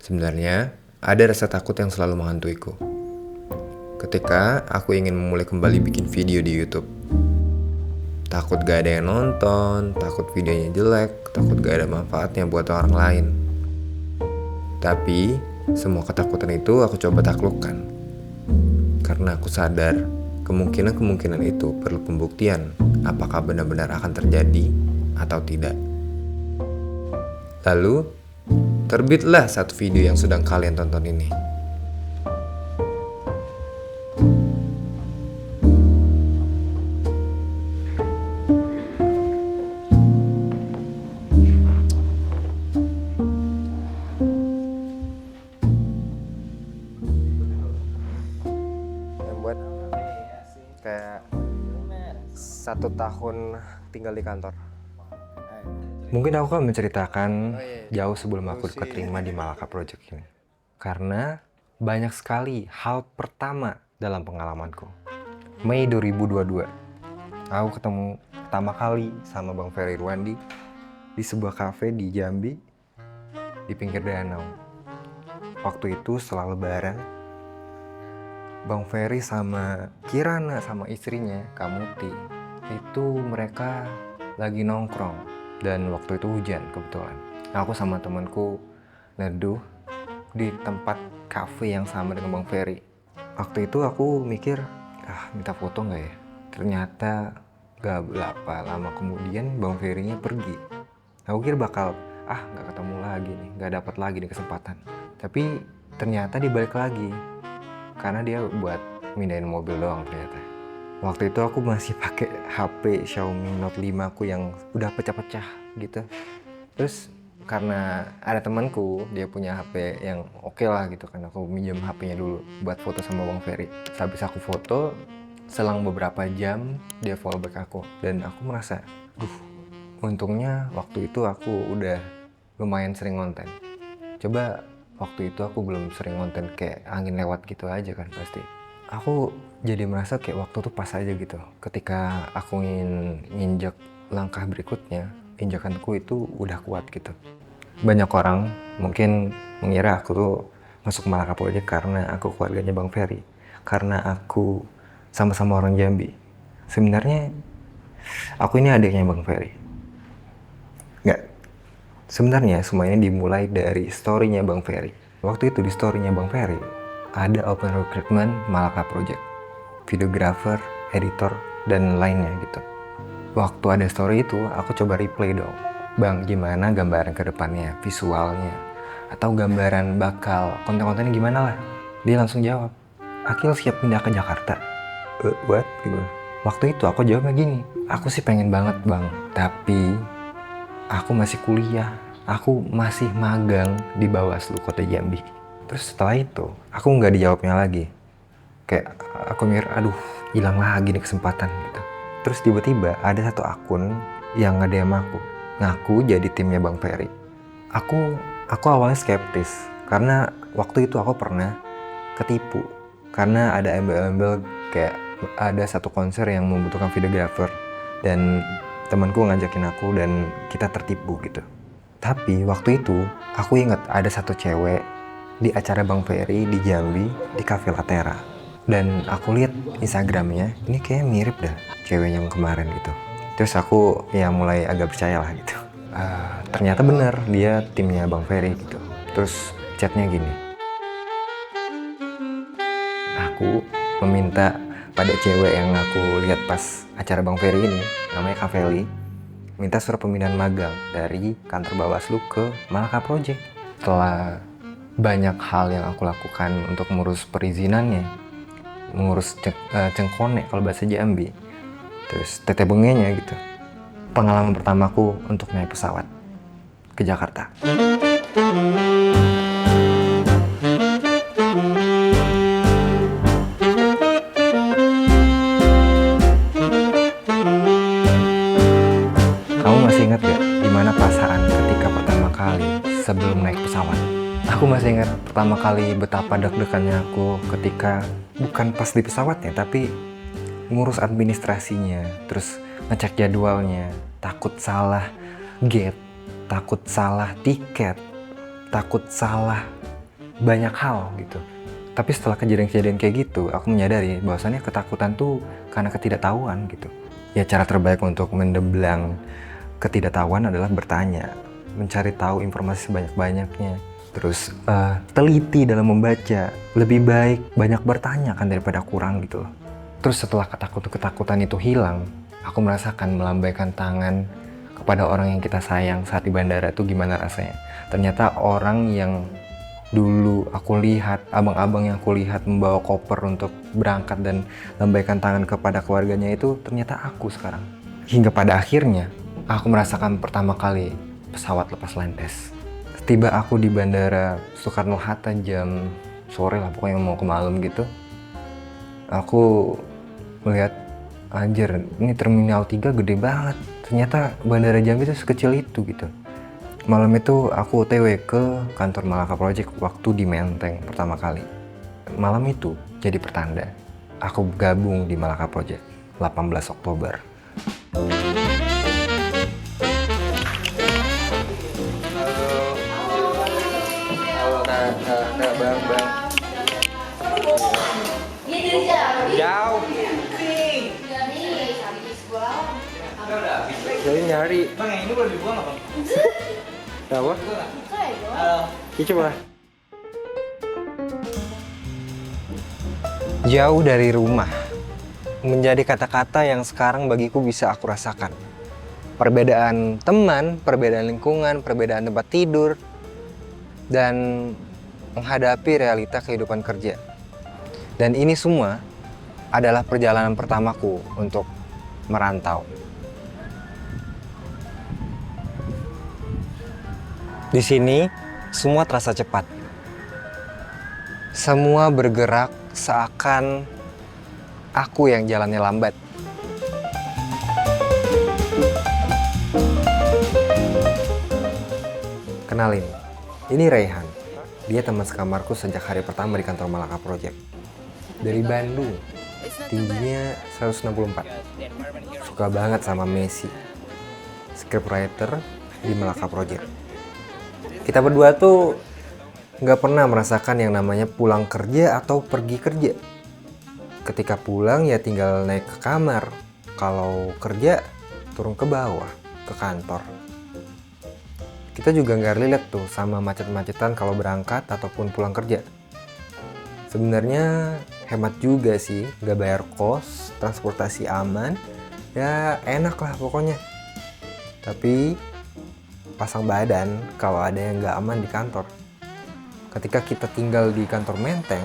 Sebenarnya, ada rasa takut yang selalu menghantuiku. Ketika aku ingin memulai kembali bikin video di YouTube. Takut gak ada yang nonton, takut videonya jelek, takut gak ada manfaatnya buat orang lain. Tapi, semua ketakutan itu aku coba taklukkan. Karena aku sadar, kemungkinan-kemungkinan itu perlu pembuktian apakah benar-benar akan terjadi atau tidak. Lalu, terbitlah satu video yang sedang kalian tonton ini. Yang buat kayak 1 tahun tinggal di kantor. Mungkin aku akan menceritakan jauh sebelum aku keterima di Malaka Project ini. Karena banyak sekali hal pertama dalam pengalamanku. Mei 2022, aku ketemu pertama kali sama Bang Ferry Irwandi di sebuah kafe di Jambi, di pinggir danau. Waktu itu setelah lebaran, Bang Ferry sama Kirana sama istrinya, Kak Muti, itu mereka lagi nongkrong. Dan waktu itu hujan kebetulan. Aku sama temanku neduh di tempat kafe yang sama dengan Bang Ferry. Waktu itu aku mikir, minta foto nggak ya? Ternyata gak lama kemudian Bang Ferry-nya pergi. Aku kira bakal, nggak ketemu lagi nih, nggak dapat lagi nih kesempatan. Tapi ternyata dia balik lagi, karena dia buat mindahin mobil doang ternyata. Waktu itu aku masih pakai HP Xiaomi Note 5 aku yang udah pecah-pecah gitu. Terus karena ada temanku, dia punya HP yang oke lah gitu kan, aku minjem HP-nya dulu buat foto sama Bang Ferry. Habis aku foto, selang beberapa jam dia follow back aku. Dan aku merasa, untungnya waktu itu aku udah lumayan sering konten. Coba waktu itu aku belum sering konten, kayak angin lewat gitu aja kan pasti. Aku jadi merasa kayak waktu tuh pas aja gitu. Ketika aku ingin nginjak langkah berikutnya, injakanku itu udah kuat gitu. Banyak orang mungkin mengira aku tuh masuk Malaka Project karena aku keluarganya Bang Ferry, karena aku sama-sama orang Jambi. Sebenarnya aku ini adiknya Bang Ferry. Nggak. Sebenarnya semuanya dimulai dari story-nya Bang Ferry. Waktu itu di story-nya Bang Ferry ada open recruitment Malaka Project, videographer, editor, dan lainnya gitu. Waktu ada story itu, aku coba replay dong. Bang, gimana gambaran ke depannya, visualnya, atau gambaran bakal konten-kontennya gimana lah. Dia langsung jawab, Akil siap pindah ke Jakarta. What? Gitu. Waktu itu aku jawabnya gini, aku sih pengen banget bang, tapi aku masih kuliah, aku masih magang di Bawaslu Kota Jambi. Terus setelah itu, aku nggak dijawabnya lagi. Kayak aku mikir, hilang lagi nih kesempatan gitu. Terus tiba-tiba ada satu akun yang nge-DM aku, ngaku jadi timnya Bang Ferry. Aku awalnya skeptis, karena waktu itu aku pernah ketipu. Karena ada embel-embel kayak ada satu konser yang membutuhkan videographer, dan temanku ngajakin aku dan kita tertipu gitu. Tapi waktu itu aku ingat ada satu cewek di acara Bang Ferry di Jambi di Cafe Latera, dan aku lihat Instagramnya, ini kayak mirip dah cewek yang kemarin gitu. Terus aku ya mulai agak percaya lah gitu. Ternyata bener dia timnya Bang Ferry gitu. Terus chatnya gini, aku meminta pada cewek yang aku lihat pas acara Bang Ferry ini, namanya Kak Feli, minta surat pemindahan magang dari kantor Bawaslu ke Malaka Project. Setelah banyak hal yang aku lakukan untuk mengurus perizinannya, mengurus cengkone kalau bahasa Jambi, terus tete bengenya gitu. Pengalaman pertamaku untuk naik pesawat ke Jakarta. Kamu masih ingat gak gimana perasaan ketika pertama kali sebelum naik pesawat? Aku masih ingat pertama kali betapa deg-degannya aku ketika bukan pas di pesawatnya, tapi ngurus administrasinya, terus ngecek jadwalnya, takut salah gate, takut salah tiket, takut salah banyak hal gitu. Tapi setelah kejadian-kejadian kayak gitu, aku menyadari bahwasannya ketakutan tuh karena ketidaktahuan gitu. Ya cara terbaik untuk mendeblang ketidaktahuan adalah bertanya, mencari tahu informasi sebanyak-banyaknya. Terus teliti dalam membaca, lebih baik banyak bertanya kan daripada kurang gitu loh. Terus setelah ketakutan itu hilang, aku merasakan melambaikan tangan kepada orang yang kita sayang saat di bandara itu gimana rasanya. Ternyata orang yang dulu aku lihat, abang-abang yang aku lihat membawa koper untuk berangkat dan lambaikan tangan kepada keluarganya itu ternyata aku sekarang. Hingga pada akhirnya, aku merasakan pertama kali pesawat lepas landas. Tiba aku di bandara Soekarno-Hatta jam sore lah, pokoknya mau ke malam gitu. Aku melihat, anjir, ini Terminal 3 gede banget. Ternyata Bandara Jambi itu sekecil itu gitu. Malam itu aku OTW ke kantor Malaka Project waktu di Menteng pertama kali. Malam itu jadi pertanda aku gabung di Malaka Project 18 Oktober. Halo bang. Jauh. Jadi nyari. Bang, yang ini boleh dibuang apa? Apa? Ini coba. Jauh dari rumah menjadi kata-kata yang sekarang bagiku bisa aku rasakan. Perbedaan teman, perbedaan lingkungan, perbedaan tempat tidur, dan menghadapi realita kehidupan kerja. Dan ini semua adalah perjalanan pertamaku untuk merantau. Di sini semua terasa cepat. Semua bergerak seakan aku yang jalannya lambat. Kenalin, ini Raihan. Dia teman sekamarku sejak hari pertama di kantor Malaka Project. Dari Bandung, tingginya 164. Suka banget sama Messi, scriptwriter di Malaka Project. Kita berdua tuh nggak pernah merasakan yang namanya pulang kerja atau pergi kerja. Ketika pulang ya tinggal naik ke kamar. Kalau kerja turun ke bawah, ke kantor. Kita juga nggak relate tuh sama macet-macetan kalau berangkat ataupun pulang kerja. Sebenarnya hemat juga sih, nggak bayar kos, transportasi aman, ya enak lah pokoknya. Tapi pasang badan kalau ada yang nggak aman di kantor. Ketika kita tinggal di kantor Menteng,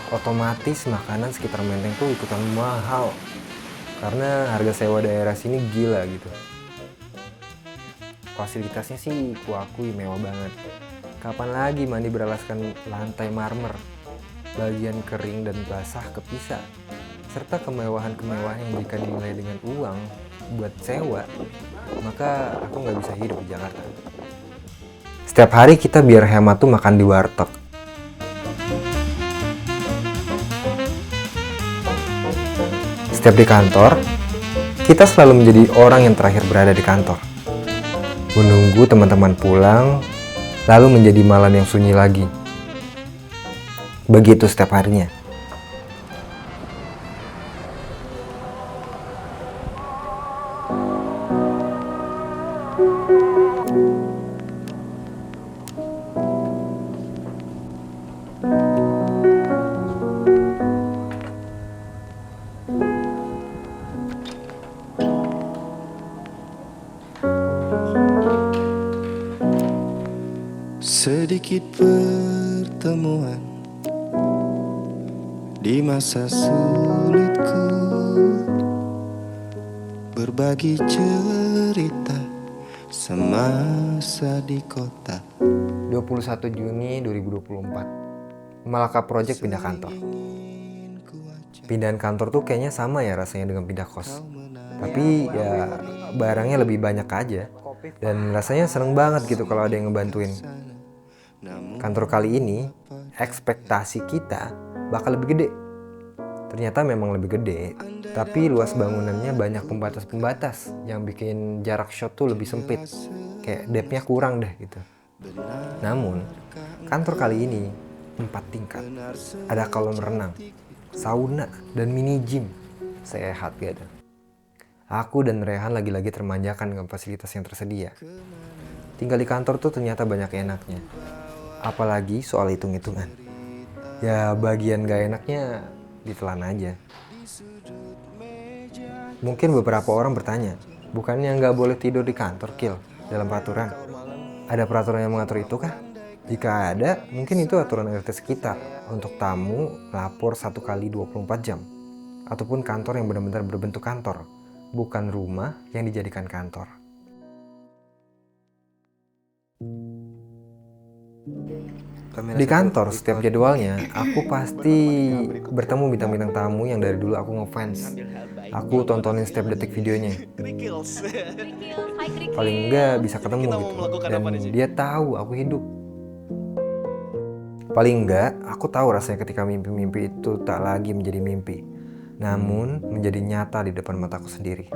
otomatis makanan sekitar Menteng tuh ikutan mahal. Karena harga sewa daerah sini gila gitu. Fasilitasnya sih kuakui mewah banget. Kapan lagi mandi beralaskan lantai marmer, bagian kering dan basah kepisah, serta kemewahan-kemewahan yang jika dinilai dengan uang buat sewa, maka aku nggak bisa hidup di Jakarta. Setiap hari kita biar hemat tuh makan di warteg. Setiap di kantor, kita selalu menjadi orang yang terakhir berada di kantor. Menunggu teman-teman pulang, lalu menjadi malam yang sunyi lagi. Begitu setiap harinya. Sedikit pertemuan di masa sulitku, berbagi cerita semasa di kota. 21 Juni 2024, Malaka Project pindah kantor. Pindahan kantor tuh kayaknya sama ya rasanya dengan pindah kos. Tapi ya barangnya lebih banyak aja. Dan rasanya seneng banget gitu kalau ada yang ngebantuin. Kantor kali ini, ekspektasi kita bakal lebih gede. Ternyata memang lebih gede, tapi luas bangunannya banyak pembatas-pembatas yang bikin jarak shot tuh lebih sempit. Kayak depth-nya kurang deh gitu. Namun, Kantor kali ini 4 tingkat. Ada kolam renang, sauna, dan mini gym. Sehat gak ada. Aku dan Rehan lagi-lagi termanjakan dengan fasilitas yang tersedia. Tinggal di kantor tuh ternyata banyak enaknya. Apalagi soal hitung-hitungan. Ya bagian gak enaknya ditelan aja. Mungkin beberapa orang bertanya, bukannya nggak boleh tidur di kantor, Kil, dalam peraturan? Ada peraturan yang mengatur itu kah? Jika ada, mungkin itu aturan RT sekitar untuk tamu lapor 1 kali 24 jam. Ataupun kantor yang benar-benar berbentuk kantor, bukan rumah yang dijadikan kantor. Di kantor, setiap jadwalnya, aku pasti bertemu bintang-bintang tamu yang dari dulu aku ngefans. Aku tontonin setiap detik videonya. Paling enggak bisa ketemu gitu. Dan dia tahu aku hidup. Paling enggak, aku tahu rasanya ketika mimpi-mimpi itu tak lagi menjadi mimpi, namun menjadi nyata di depan mataku sendiri.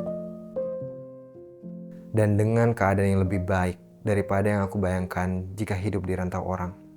Dan dengan keadaan yang lebih baik daripada yang aku bayangkan jika hidup di rantau orang.